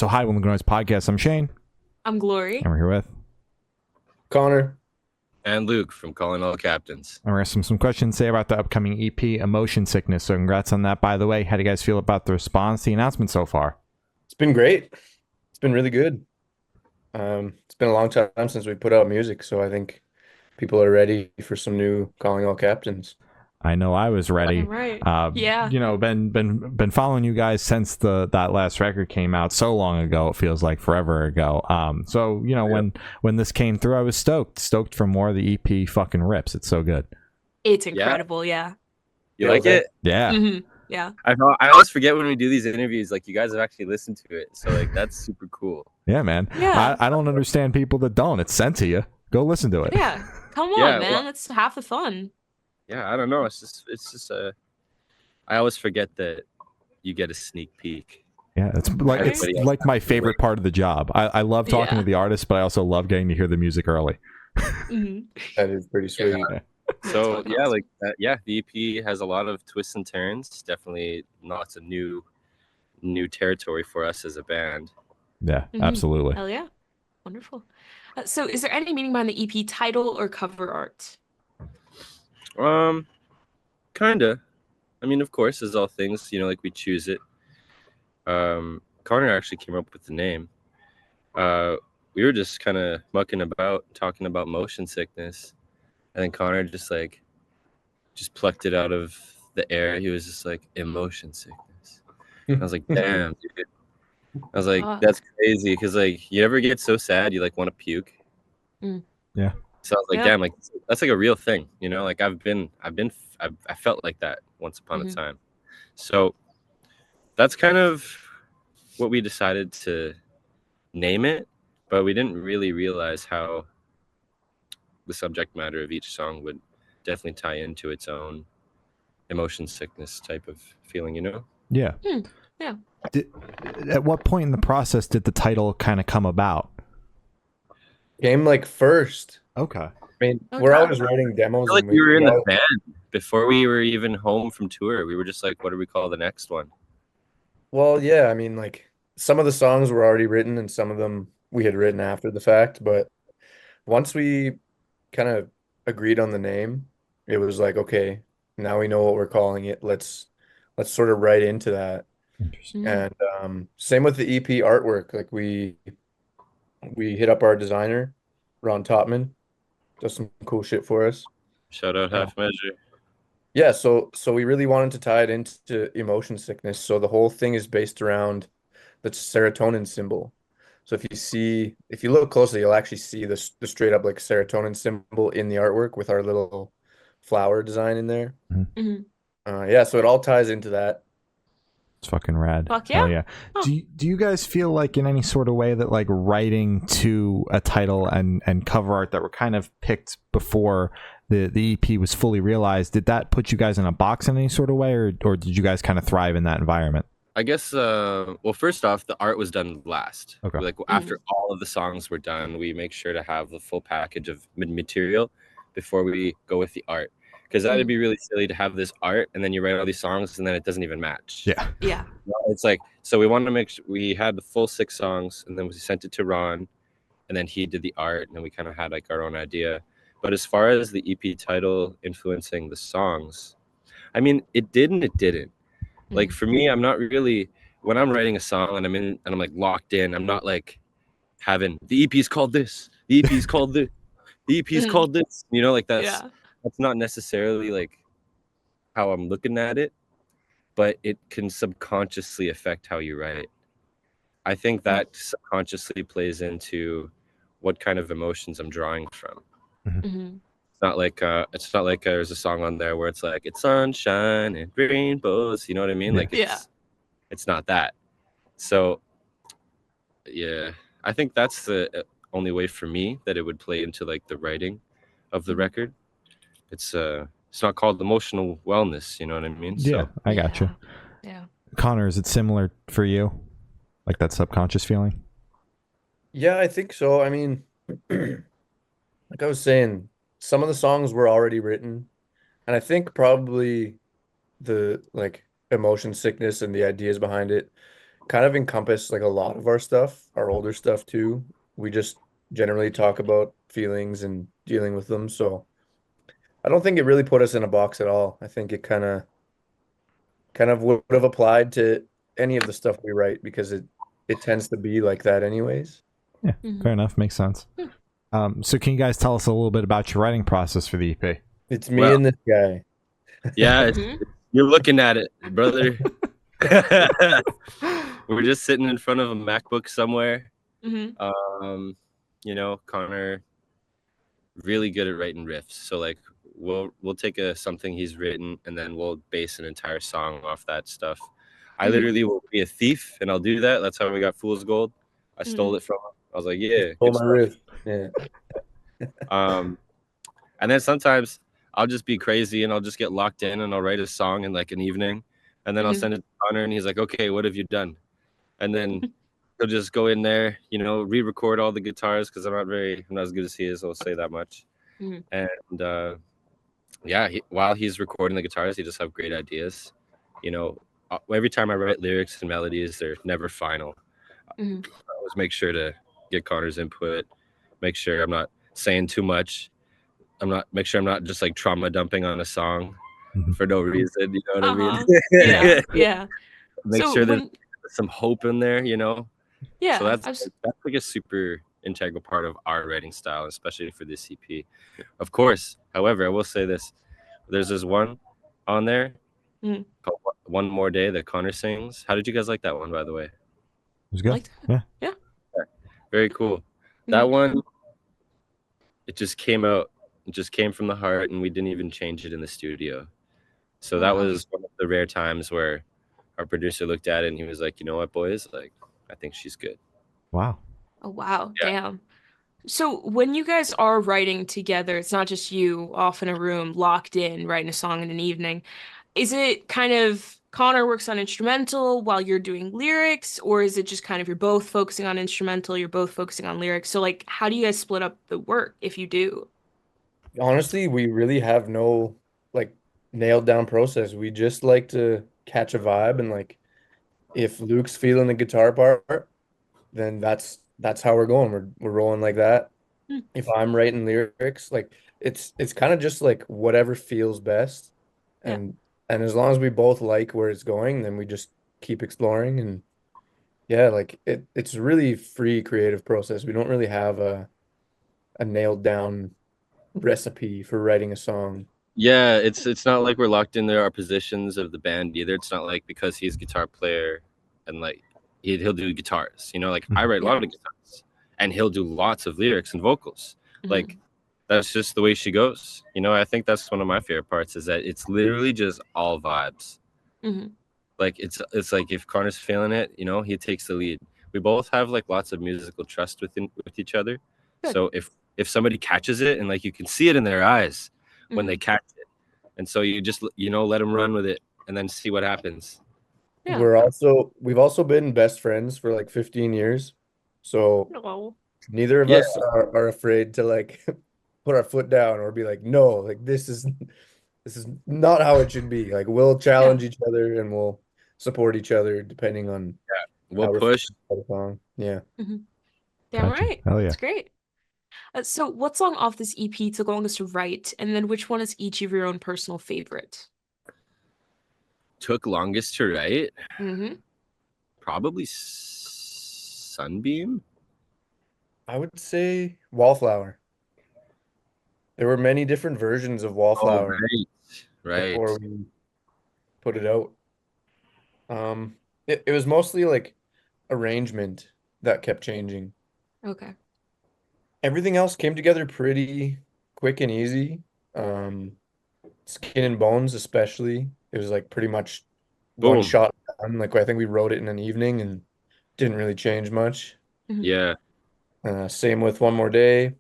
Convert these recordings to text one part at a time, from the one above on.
So hi, Luc Noise Podcast. I'm Shane. I'm Glory. And we're here with Connor. And Luke from Calling All Captains. And we're asking some questions today about the upcoming EP, Emotion Sickness. So congrats on that, by the way. How do you guys feel about the response to the announcement so far? It's been great. It's been really good. It's been a long time since we put out music, so I think people are ready for some new Calling All Captains. I know I was ready. Right. Yeah. You know, been following you guys since that last record came out so long ago. It feels like forever ago. So you know, when this came through, I was stoked for more of the EP. Fucking rips. It's so good. It's incredible. Yeah. You like it? Yeah. Mm-hmm. Yeah. I always forget when we do these interviews, like you guys have actually listened to it. So like that's super cool. Yeah, man. Yeah. I don't understand people that don't. It's sent to you. Go listen to it. Yeah. Come on, Yeah, man. well- That's half the fun. Yeah, I don't know. It's just I always forget that you get a sneak peek. Yeah, it's Everybody else like my has to favorite wait. part of the job. I love talking Yeah. to the artists, but I also love getting to hear the music early. Mm-hmm. That is pretty sweet. Yeah. So yeah, like the EP has a lot of twists and turns. Definitely lots of new territory for us as a band. Yeah, Mhm. absolutely. Hell yeah. Wonderful. So is there any meaning behind the EP title or cover art? Kinda. I mean, of course, as all things, like we choose it. Connor actually came up with the name. We were just kind of mucking about, talking about motion sickness, and then Connor just plucked it out of the air. He was just like, emotion sickness. I was like, damn, dude. I was like, Fuck. that's crazy, because like you ever get so sad you like want to puke. Yeah. So I was like, Yeah. damn, like that's like a real thing, like I felt like that once upon a Mhm. time. So that's kind of what we decided to name it, but we didn't really realize how the subject matter of each song would definitely tie into its own emotion sickness type of feeling, Yeah. Yeah. At what point in the process did the title kind of come about? Came like first. Okay. I mean, Okay. we're always writing I demos. feel like and we were in the always- band before we were even home from tour. We were just like, what do we call the next one? Well, yeah, I mean, like some of the songs were already written and some of them we had written after the fact, but once we kind of agreed on the name, it was like, okay, now we know what we're calling it. Let's sort of write into that. Interesting. Mhm. And same with the EP artwork. Like we hit up our designer, Ron Topman, does some cool shit for us. Shout out Half Measure. Yeah, so we really wanted to tie it into emotion sickness. So the whole thing is based around the serotonin symbol. So if you look closely, you'll actually see the straight up like serotonin symbol in the artwork with our little flower design in there. Mhm. Yeah, so it all ties into that. It's fucking rad. Fuck Hell yeah. yeah. Huh. Do you guys feel like in any sort of way that like writing to a title and cover art that were kind of picked before the EP was fully realized, did that put you guys in a box in any sort of way, or did you guys kind of thrive in that environment? I guess, well, first off, the art was done last. Okay. Like after all of the songs were done, we make sure to have the full package of material before we go with the art. Because that'd be really silly to have this art and then you write all these songs and then it doesn't even match. Yeah. Yeah. It's like, so we wanted to make sure we had the full 6 songs and then we sent it to Ron and then he did the art and then we kind of had like our own idea. But as far as the EP title influencing the songs, I mean, it did and it didn't. Like for me, I'm not really, when I'm writing a song and I'm like locked in, I'm not like having the EP's called this, the EP's called this, the EP's called this, like that's not necessarily like how I'm looking at it, but it can subconsciously affect how you write. I think that subconsciously plays into what kind of emotions I'm drawing from. Mhm. It's not like there's a song on there where it's like it's sunshine and rainbows, you know what I mean? Yeah. Like it's not that. So yeah, I think that's the only way for me that it would play into like the writing of the record. It's not called emotional wellness, you know what I mean? Yeah, I got you. Yeah. Connor, is it similar for you? Like that subconscious feeling? Yeah, I think so. I mean, like I was saying, some of the songs were already written, and I think probably the like emotion sickness and the ideas behind it kind of encompass like a lot of our stuff, our older stuff too. We just generally talk about feelings and dealing with them. So I don't think it really put us in a box at all. I think it kind of would have applied to any of the stuff we write because it tends to be like that anyways. Yeah, Mhm. fair enough. Makes sense. So can you guys tell us a little bit about your writing process for the EP? It's me Well, and this guy. yeah, Mhm. you're looking at it, brother. We're just sitting in front of a MacBook somewhere. Mhm. Connor really good at writing riffs. So like we'll take something he's written and then we'll base an entire song off that stuff. I Mhm. literally will be a thief and I'll do that. That's how we got Fool's Gold. I stole Mhm. it from him. I was like, yeah, Pull good my stuff. wrist. Yeah. And then sometimes I'll just be crazy and I'll just get locked in and I'll write a song in like an evening and then I'll Mhm. send it to Connor and he's like, okay, what have you done? And then he'll just go in there, re-record all the guitars because I'm not as good as he is. I'll say that much. Mhm. And yeah, while he's recording the guitars, he just have great ideas. Every time I write lyrics and melodies, they're never final. Mhm. I always make sure to get Connor's input, make sure I'm not saying too much. Make sure I'm not just like trauma dumping on a song Mhm. for no reason. You know what I mean? Uh-huh. Yeah. Yeah. Make So sure there's when some hope in there. So yeah, that's like a super integral part of our writing style, especially for this EP. Of course, however, I will say this: there's this one on there Mhm. called "One More Day" that Connor sings. How did you guys like that one, by the way? It was I good. like that. Yeah. Yeah. Very cool. That one, it just came out. It just came from the heart, and we didn't even change it in the studio. So Oh, that wow. was one of the rare times where our producer looked at it and he was like, "You know what, boys? Like, I think she's good." Wow. Oh, wow. Yeah. Damn. So when you guys are writing together, it's not just you off in a room, locked in, writing a song in an evening. Is it kind of Connor works on instrumental while you're doing lyrics, or is it just kind of you're both focusing on instrumental, you're both focusing on lyrics? So like, how do you guys split up the work if you do? Honestly, we really have no like nailed down process. We just like to catch a vibe and like if Luke's feeling the guitar part, then that's how we're going. We're rolling like that. Hmm. If I'm writing lyrics, like it's kind of just like whatever feels best. Yeah. And as long as we both like where it's going, then we just keep exploring and yeah, like it's a really free creative process. We don't really have a nailed down recipe for writing a song. Yeah, it's not like we're locked into our positions of the band either. It's not like because he's guitar player and like he'll do guitars. Like I write a Yeah. lot of guitars and he'll do lots of lyrics and vocals. Like Mhm. that's just the way she goes. I think that's one of my favorite parts is that it's literally just all vibes. Mhm. Like it's like if Connor's feeling it, he takes the lead. We both have like lots of musical trust with each other. Good. So if somebody catches it and like you can see it in their eyes when they Mhm. catch it, and so you just let them run with it and then see what happens. Yeah. We've also been best friends for like 15 years. So Oh. neither of Yeah, us are afraid to like put our foot down or be like, no, like this is not how it should be. Like we'll Yeah. challenge each other and we'll support each other depending on we'll how we're push. feeling about the song. Yeah. Mhm. Damn Gotcha. right. Hell yeah. That's great. So what song off this EP took longest to write, and then which one is each of your own personal favorite? Took longest to write. Mm-hmm. Probably Sunbeam. I would say Wallflower. There were many different versions of Oh, Wallflower before right. we put it out. It was mostly like arrangement that kept changing. Okay. Everything else came together pretty quick and easy. Um, Skin and Bones, especially, it was like pretty much one Boom. shot done. Like I think we wrote it in an evening and didn't really change much. Mm-hmm. Yeah. Same with One More Day.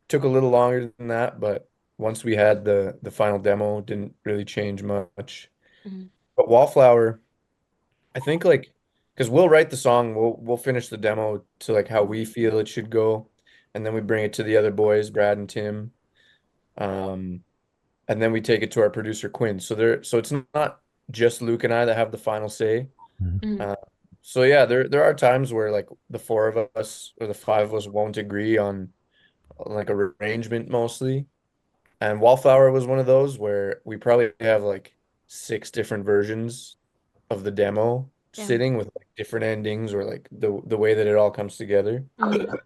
Took a little longer than that, but once we had the final demo, didn't really change much. Mm-hmm. But Wallflower, I think like because we'll write the song, we'll finish the demo to like how we feel it should go, and then we bring it to the other boys, Brad and Tim. Um, and then we take it to our producer Quinn. So it's not just Luke and I that have the final say. Mhm. Mm-hmm. Uh, So yeah, there are times where like the four of us or the five of us won't agree on like a arrangement mostly. And Wallflower was one of those where we probably have like six different versions of the demo Damn. sitting with like different endings or like the way that it all comes together. Mhm.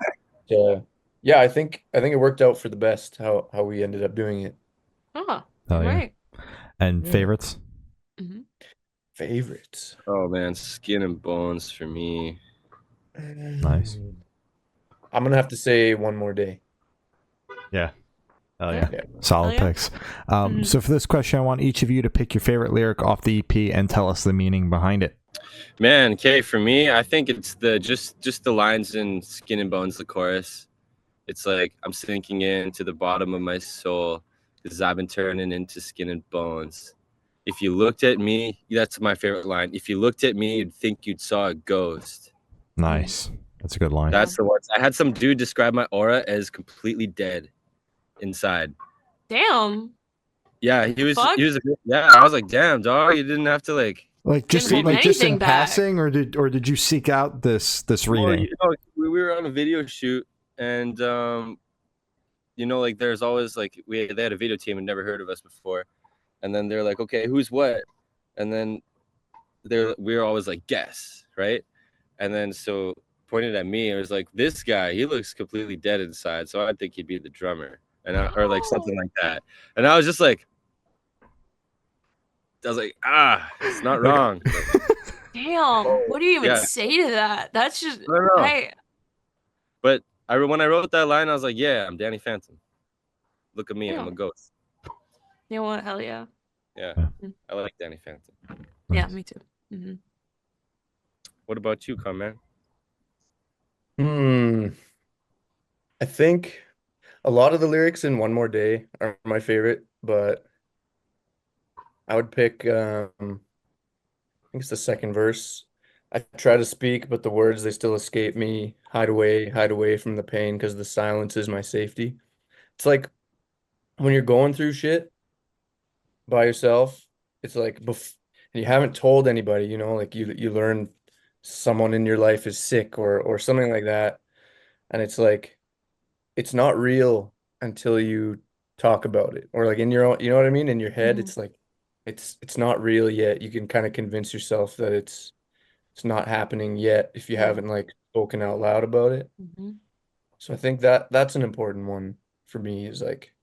Yeah. Yeah, I think it worked out for the best how we ended up doing it. Oh, Hell yeah. right. And Yeah. favorites? Mhm. Favorites. Oh man, Skin and Bones for me. Nice. I'm gonna have to say One More Day. Yeah. Oh Yeah. yeah. Yeah. Solid Hell yeah. picks. Mhm. So for this question, I want each of you to pick your favorite lyric off the EP and tell us the meaning behind it. Man, okay, for me, I think it's the just the lines in Skin and Bones, the chorus. It's like I'm sinking into the bottom of my soul because I've been turning into skin and bones. If you looked at me, that's my favorite line. If you looked at me, you'd think you'd saw a ghost. Nice. That's a good line. That's the one. I had some dude describe my aura as completely dead inside. Damn. Yeah, Fuck? yeah, I was like, damn, dog, you didn't have to like Like just Didn't hold like just in anything back. passing, or did you seek out this well, reading? you know, we were on a video shoot and you know, like there's always like they had a video team and never heard of us before. And then they're like, okay, who's what? And then we were always like, guess, right? And then so pointed at me, it was like, this guy, he looks completely dead inside, so I think he'd be the drummer, or like something like that. And I was just like, it's not wrong. Damn. What do you even Yeah. say to that? That's just I don't know. I But when I wrote that line, I was like, yeah, I'm Danny Phantom. Look at me, I'm Yeah. a ghost. you know what? Hell yeah. Yeah, Mm. I like Danny Phantom. Yeah, me too. Hmm. What about you, Con I think a lot of the lyrics in One More Day are my favorite, but I would pick I think it's the second verse. I try to speak, but the words they still escape me. Hide away from the pain because the silence is my safety. It's like when you're going through shit by yourself, it's like and you haven't told anybody, like you learn someone in your life is sick or something like that, and it's like it's not real until you talk about it or like in your own, you know what I mean? In your head, Mhm. it's like it's not real yet. You can kind of convince yourself that it's not happening yet if you Yeah. haven't like spoken out loud about it. Hmm. So I think that's an important one for me is like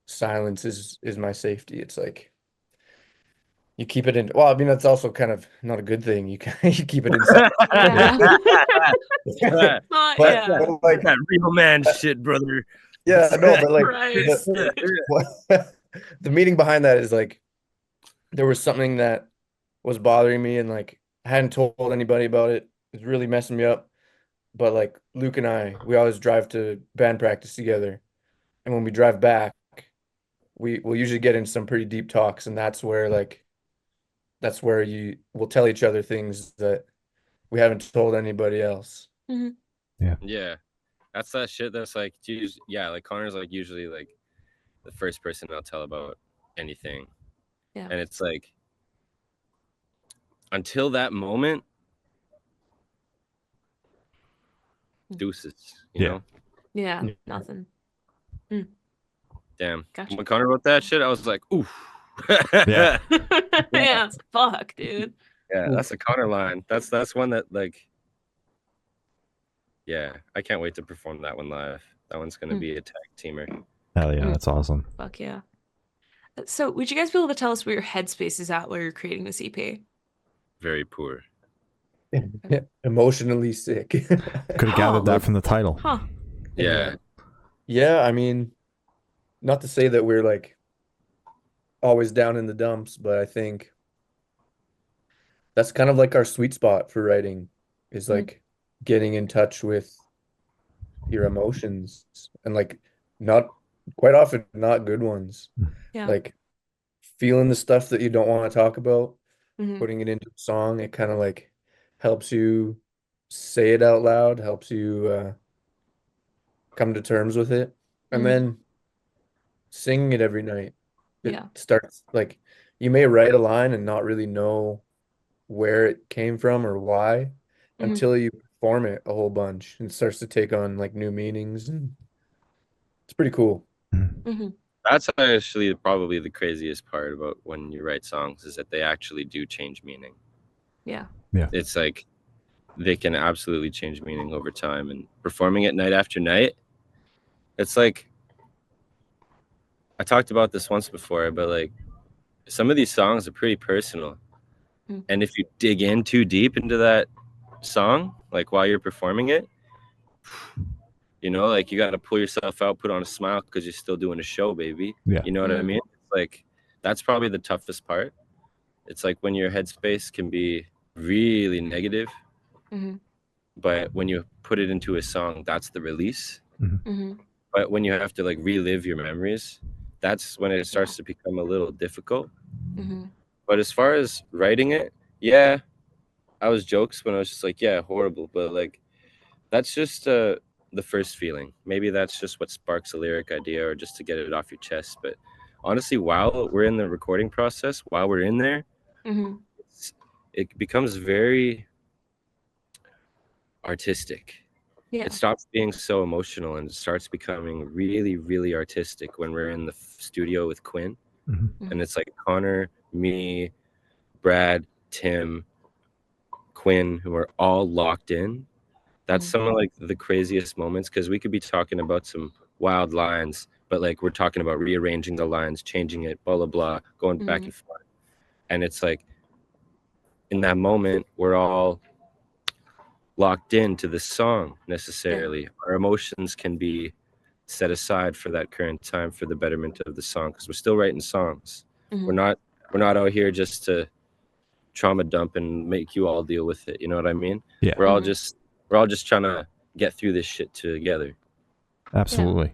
silence is my safety. It's like you keep it in. Well, I mean that's also kind of not a good thing. You keep it inside. Yeah. Man? But, Yeah. but like That real man shit, brother. yeah, no, but like Christ. the meaning behind that is like there was something that was bothering me and like I hadn't told anybody about it. It was really messing me up. But like Luke and we always drive to band practice together. And when we drive back, we'll usually get in some pretty deep talks, and that's where you will tell each other things that we haven't told anybody else. Hmm. Yeah, that's that shit. That's like, geez, yeah, like Connor's like usually like the first person I'll tell about anything, Yeah. and it's like until that moment, deuces, you Yeah. know. Yeah. Yeah. Nothing. Damn. Gotcha. When Connor wrote that shit, I was like, oof. Yeah. Yeah. Fuck, dude. Yeah, that's a Connor line. That's one that like, yeah, I can't wait to perform that one live. That one's gonna be a tag teamer. Hell yeah, that's awesome. Fuck yeah. So, would you guys be able to tell us where your headspace is at while you're creating this EP? Very poor. Emotionally sick. Could have gathered that from the title. Huh. Yeah. Yeah, I mean, not to say that we're like always down in the dumps, but I think that's kind of like our sweet spot for writing is like getting in touch with your emotions and like not quite often not good ones. Yeah. Like feeling the stuff that you don't want to talk about, Mhm. putting it into a song, it kind of like helps you say it out loud, helps you come to terms with it. And Mhm. then singing it every night. It Yeah. starts like you may write a line and not really know where it came from or why. until you perform it a whole bunch and it starts to take on like new meanings, and it's pretty cool. Mm-hmm. That's actually probably the craziest part about when you write songs is that they actually do change meaning. Yeah. It's like they can absolutely change meaning over time, and performing it night after night, it's like I talked about this once before, but like some of these songs are pretty personal. Mm. And if you dig in too deep into that song, like while you're performing it, you know, like you got to pull yourself out, put on a smile because you're still doing a show, baby. Yeah. You know what I mean? It's like that's probably the toughest part. It's like when your headspace can be really negative, Mm-hmm. but when you put it into a song, that's the release. Mm-hmm. But when you have to like relive your memories, that's when it starts to become a little difficult. Mm-hmm. But as far as writing it, yeah, I was jokes when I was just like, yeah, horrible. But like, that's just the first feeling. Maybe that's just what sparks a lyric idea or just to get it off your chest. But honestly, while we're in the recording process, while we're in there, Mm-hmm. it becomes very artistic. Yeah. It stops being so emotional and it starts becoming really, really artistic when we're in the studio with Quinn. Mm-hmm. And it's like Connor, me, Brad, Tim, Quinn, who are all locked in. That's some of like the craziest moments because we could be talking about some wild lines, but like we're talking about rearranging the lines, changing it, blah, blah, blah, going back and forth. And it's like in that moment, we're all locked into the song necessarily. Our emotions can be set aside for that current time for the betterment of the song because we're still writing songs. We're not out here just to trauma dump and make you all deal with it. You know what I mean? Yeah. We're all just trying to get through this shit together. Absolutely.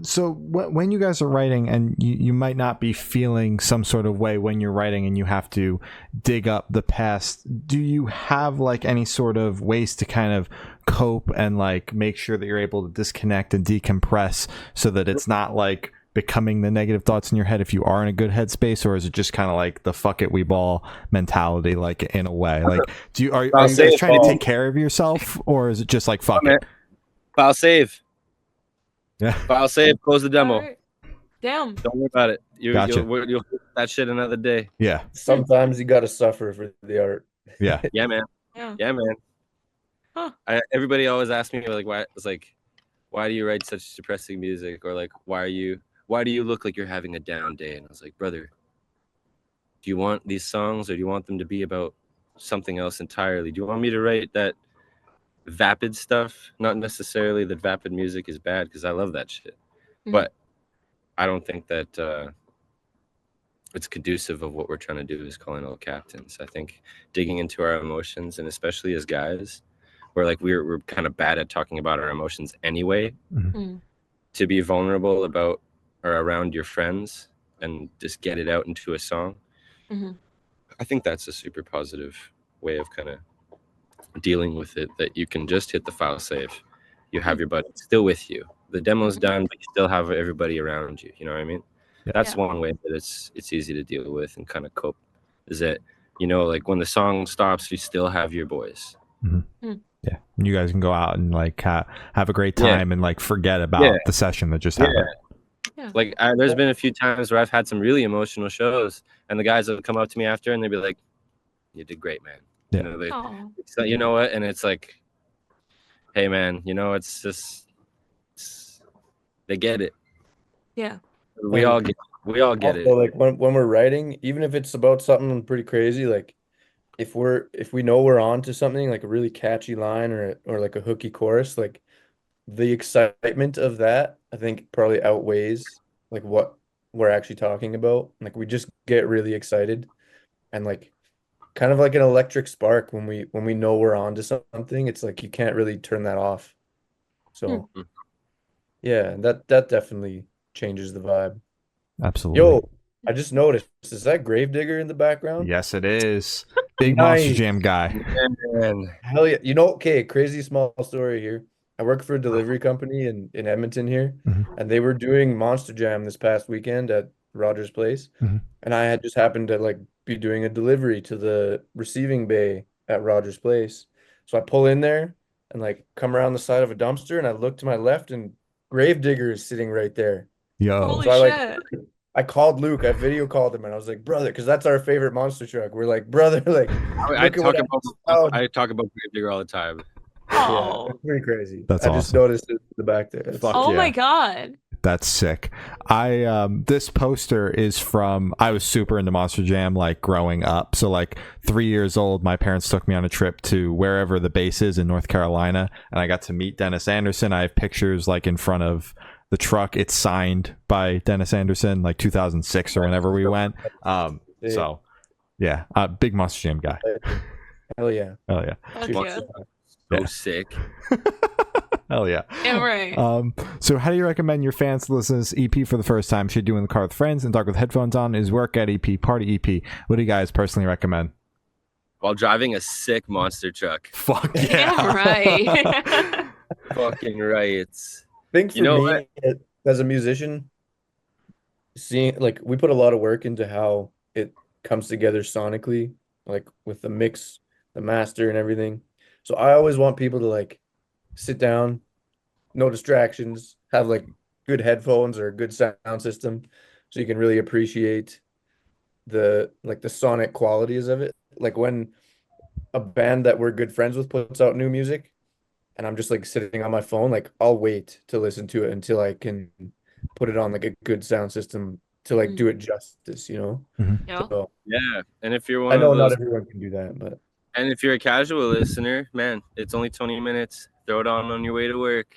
So when you guys are writing and you might not be feeling some sort of way when you're writing and you have to dig up the past, do you have like any sort of ways to kind of cope and like make sure that you're able to disconnect and decompress so that it's not like becoming the negative thoughts in your head if you are in a good headspace, or is it just kind of like the fuck it we ball mentality, like in a way? Like are you guys trying to take care of yourself, or is it just like fuck it? File save. Yeah. File save, close the demo. Right. Damn. Don't worry about it. Gotcha. You'll that shit another day. Yeah. Sometimes you got to suffer for the art. Yeah. Yeah, man. Yeah. Yeah, man. Huh. Everybody always asks me like, why? It's like, why do you write such depressing music? Or like, why do you look like you're having a down day? And I was like, brother, do you want these songs or do you want them to be about something else entirely? Do you want me to write that vapid stuff? Not necessarily that vapid music is bad because I love that shit, but I don't think that it's conducive of what we're trying to do as calling all captains. I think digging into our emotions, and especially as guys, where like we're kind of bad at talking about our emotions anyway. To be vulnerable about or around your friends and just get it out into a song, I think that's a super positive way of kind of dealing with it, that you can just hit the file save. You have your buddy still with you. The demo's done, but you still have everybody around you. You know what I mean? Yeah. That's one way that it's easy to deal with and kind of cope. Is that, you know, like when the song stops, you still have your boys. Yeah, you guys can go out and like have a great time and like forget about the session that just happened. Like there's been a few times where I've had some really emotional shows, and the guys have come up to me after and they'd be like, "You did great, man." Yeah. You know, so, you know what? And it's like, hey, man, you know, it's just they get it. Yeah. We all get it. Also, like when we're writing, even if it's about something pretty crazy, like if we know we're on to something like a really catchy line or like a hooky chorus, like the excitement of that, I think probably outweighs like what we're actually talking about. Like we just get really excited and like kind of like an electric spark when we know we're on to something. It's like you can't really turn that off. So yeah, that definitely changes the vibe. Absolutely. Yo, I just noticed, is that Gravedigger in the background? Yes, it is. Big Nice. Monster Jam guy. Man. Hell yeah. You know, okay, crazy small story here. I work for a delivery company in Edmonton here, and they were doing Monster Jam this past weekend at Rogers Place. And I had just happened to like be doing a delivery to the receiving bay at Rogers Place. So I pull in there and like come around the side of a dumpster, and I look to my left, and Gravedigger is sitting right there. Yo. Holy So shit. I called Luke, I video called him, and I was like, brother, because that's our favorite monster truck. We're like, brother, like, I look at what talk about found. I talk about Gravedigger all the time. Yeah, Oh. it's pretty crazy. That's I just awesome. noticed it in the back there. Fuck Oh yeah. my god. That's sick. I this poster is from, I was super into Monster Jam like growing up. So like 3 years old, my parents took me on a trip to wherever the base is in North Carolina, and I got to meet Dennis Anderson. I have pictures like in front of the truck. It's signed by Dennis Anderson, like 2006 or whenever we went. So yeah, big Monster Jam guy. Hell yeah. Hell yeah. Fuck Cheers. yeah. So Yeah. sick. Hell yeah. Yeah, right. So how do you recommend your fans to listen to this EP for the first time? Should do in the car with friends and talk with headphones on? Is workout EP, party EP? What do you guys personally recommend? While driving a sick monster truck. Fuck Yeah, right. Fucking right. I think for You know me, as a musician, seeing like we put a lot of work into how it comes together sonically, like with the mix, the master, and everything. So I always want people to like sit down, no distractions, have like good headphones or a good sound system, so you can really appreciate the sonic qualities of it. Like when a band that we're good friends with puts out new music, and I'm just like sitting on my phone, like I'll wait to listen to it until I can put it on like a good sound system to like do it justice, you know? Yeah. So Yeah. And if you're I one know of not those everyone can do that, but and if you're a casual listener, man, it's only 20 minutes. Throw it on your way to work.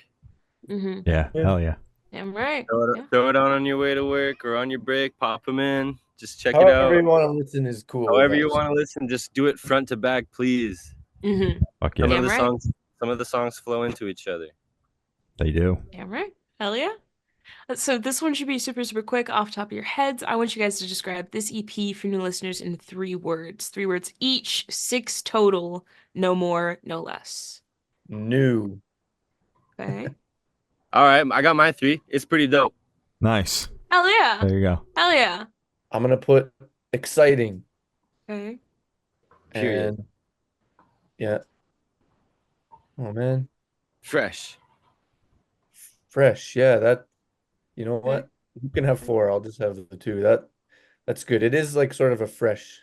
Mm-hmm. Yeah. Hell yeah. Damn right. Yeah. Throw it on your way to work or on your break, pop them in. Just check it however out. you want to listen is cool with However you us. want to listen, just do it front to back, please. Mm-hmm. Fuck Some yeah. of the right. songs flow into each other. They do. Damn right. Hell yeah. So this one should be super, super quick off the top of your heads. I want you guys to describe this EP for new listeners in 3 words. 3 words each, 6 total, no more, no less. New. Okay. All right, I got my 3. It's pretty dope. Nice. Hell yeah. There you go. Hell yeah. I'm gonna put exciting Okay. Period. and yeah. Oh man, Fresh. fresh. Yeah, that you know Okay. what? You can have 4. I'll just have the 2. That's good. It is like sort of a fresh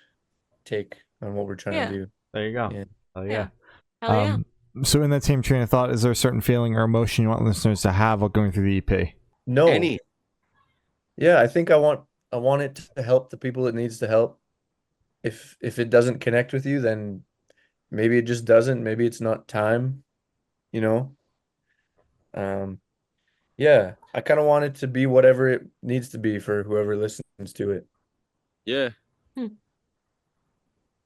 take on what we're trying Yeah. to do. There you go. Yeah. Hell Yeah. yeah. Hell yeah. So in that same train of thought, is there a certain feeling or emotion you want listeners to have while going through the EP? No. Any. Yeah, I think I want it to help the people it needs to help. If it doesn't connect with you, then maybe it just doesn't. Maybe it's not time, you know? Yeah, I kind of want it to be whatever it needs to be for whoever listens to it. Yeah. Hmm.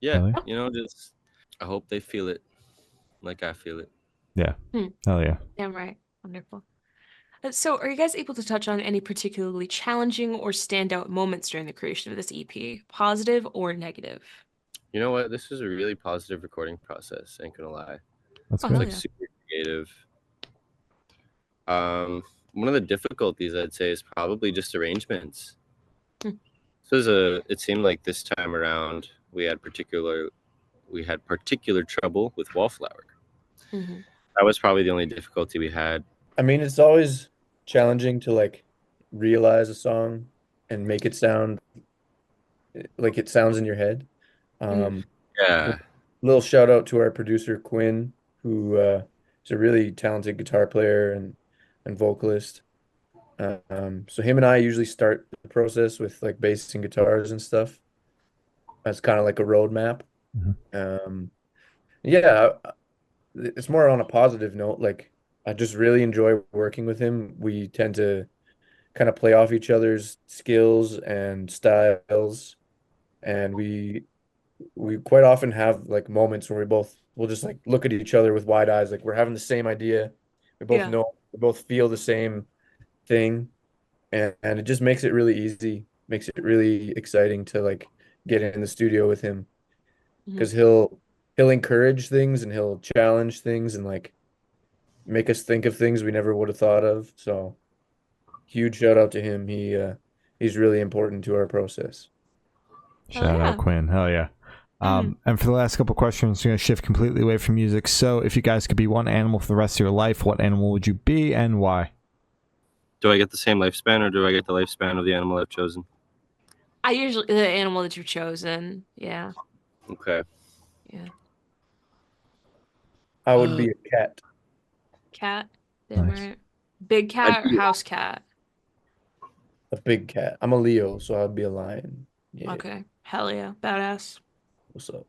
Yeah, Really? you know, just I hope they feel it like I feel it. Yeah. Hmm. Hell yeah. Damn right. Wonderful. So, are you guys able to touch on any particularly challenging or standout moments during the creation of this EP, positive or negative? You know what? This was a really positive recording process, ain't gonna lie. That's Oh, good. hell Like yeah. super creative. One of the difficulties I'd say is probably just arrangements. Hmm. It seemed like this time around we had particular trouble with Wallflower. Mhm. That was probably the only difficulty we had. I mean, it's always challenging to like realize a song and make it sound like it sounds in your head. Yeah. Little shout out to our producer Quinn, who is a really talented guitar player and vocalist. So him and I usually start the process with like bass and guitars and stuff. That's kind of like a roadmap. Yeah, it's more on a positive note. Like I just really enjoy working with him. We tend to kind of play off each other's skills and styles, and we quite often have like moments where we'll just like look at each other with wide eyes, like we're having the same idea. We both Yeah. know, we both feel the same thing, and it just makes it really easy, makes it really exciting to like get in the studio with him because he'll encourage things and he'll challenge things and like make us think of things we never would have thought of. So huge shout out to him. He's really important to our process. Hell Shout yeah. out Quinn. Hell yeah. And for the last couple questions, we're going to shift completely away from music. So if you guys could be one animal for the rest of your life, what animal would you be and why? Do I get the same lifespan, or do I get the lifespan of the animal I've chosen? I usually the animal that you've chosen. Yeah. Okay. Yeah. I would be a cat. Cat. Damn Nice. right. Big cat or house cat? A big cat. I'm a Leo, so I'd be a lion. Yeah. Okay. Hell yeah. Badass. What's up?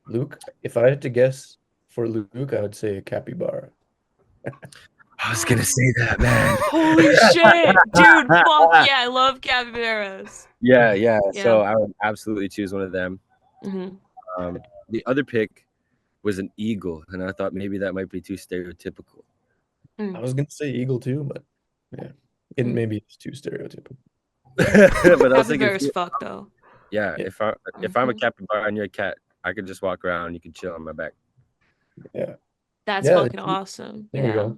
Luke, if I had to guess for Luke, I would say a capybara. I was gonna say that, man. Holy shit. Dude, fuck yeah. I love capybaras. Yeah. Yeah. So I would absolutely choose one of them. Mm-hmm. The other pick was an eagle, and I thought maybe that might be too stereotypical. I was gonna say eagle too, but yeah, maybe it's too stereotypical. But I was thinking, Capybara's fuck though. yeah, if I'm a capybara and you're a cat, I could just walk around. You can chill on my back. Yeah. That's Yeah, fucking awesome. There you Yeah. go.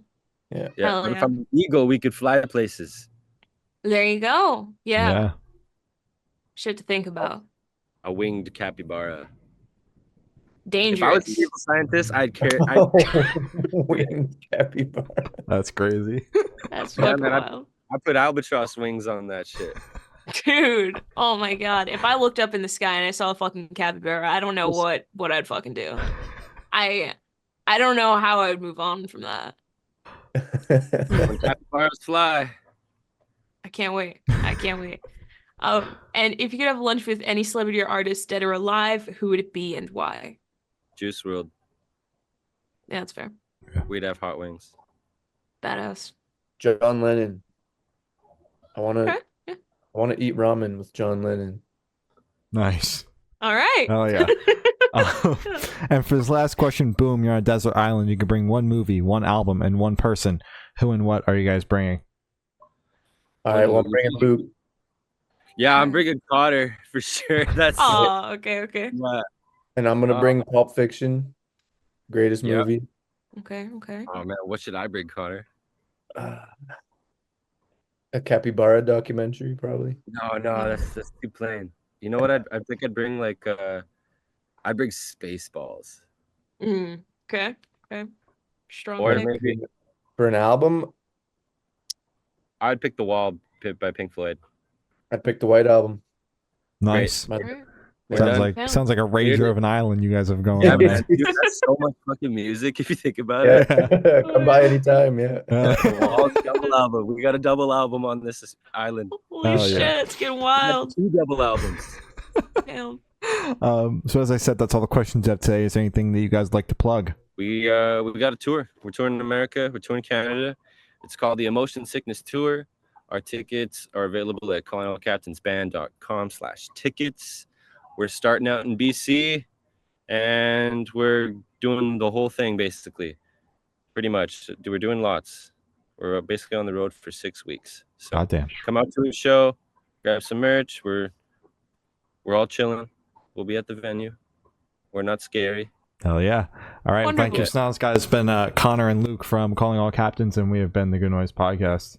Yeah. Yeah. Hell But if yeah. I'm an eagle, we could fly places. There you go. Yeah. Yeah. Shit to think about. A winged capybara. Dangerous. If I was an evil scientist, I'd carry. Winged capybara. That's crazy. That's Yeah, fucking man, wild. I put albatross wings on that shit. Dude, oh my god. If I looked up in the sky and I saw a fucking capybara, I don't know what I'd fucking do. I don't know how I would move on from that. When capybaras fly. I can't wait. I can't wait. And if you could have lunch with any celebrity or artist, dead or alive, who would it be and why? Juice WRLD. Yeah, that's fair. We'd have hot wings. Badass. John Lennon. I wanna Okay. Yeah. I wanna eat ramen with John Lennon. Nice. All right. Oh yeah. And for this last question, boom, you're on a desert island. You can bring one movie, one album, and one person. Who and what are you guys bringing? All right, well, I'm bringing Luke. Yeah, I'm bringing Connor for sure. That's Oh, okay. yeah. And I'm gonna bring Pulp Fiction, greatest Yep. movie. Okay. Oh man, what should I bring, Connor? A capybara documentary, probably. No, that's too plain. You know what? I think I'd bring like I'd bring Spaceballs. Okay. Strong Or pick. maybe For an album, I'd pick The Wall by Pink Floyd. I'd pick the White Album. Nice. My- Alright. We're Sounds done. like Yeah. sounds like a rager of an island you guys have going Yeah, on. man. Man. Dude, that's so much fucking music if you think about Yeah, it. come by anytime. Yeah. The Wall double album. We got a double album on this island. Holy Oh, shit, yeah. it's getting We had wild. 2 double albums. Damn. So as I said, that's all the questions you have today. Is there anything that you guys like to plug? We got a tour. We're touring in America. We're touring Canada. It's called the Emotion Sickness Tour. Our tickets are available at colonialcaptainsband.com/tickets. We're starting out in BC, and we're doing the whole thing basically. Pretty much. We're doing lots. We're basically on the road for 6 weeks. So Goddamn. come out to the show, grab some merch. We're all chilling. We'll be at the venue. We're not scary. Hell yeah. All right. Thank you, Wonderful. Snaz, guys. It's been Connor and Luke from Calling All Captains, and we have been the Good Noise Podcast.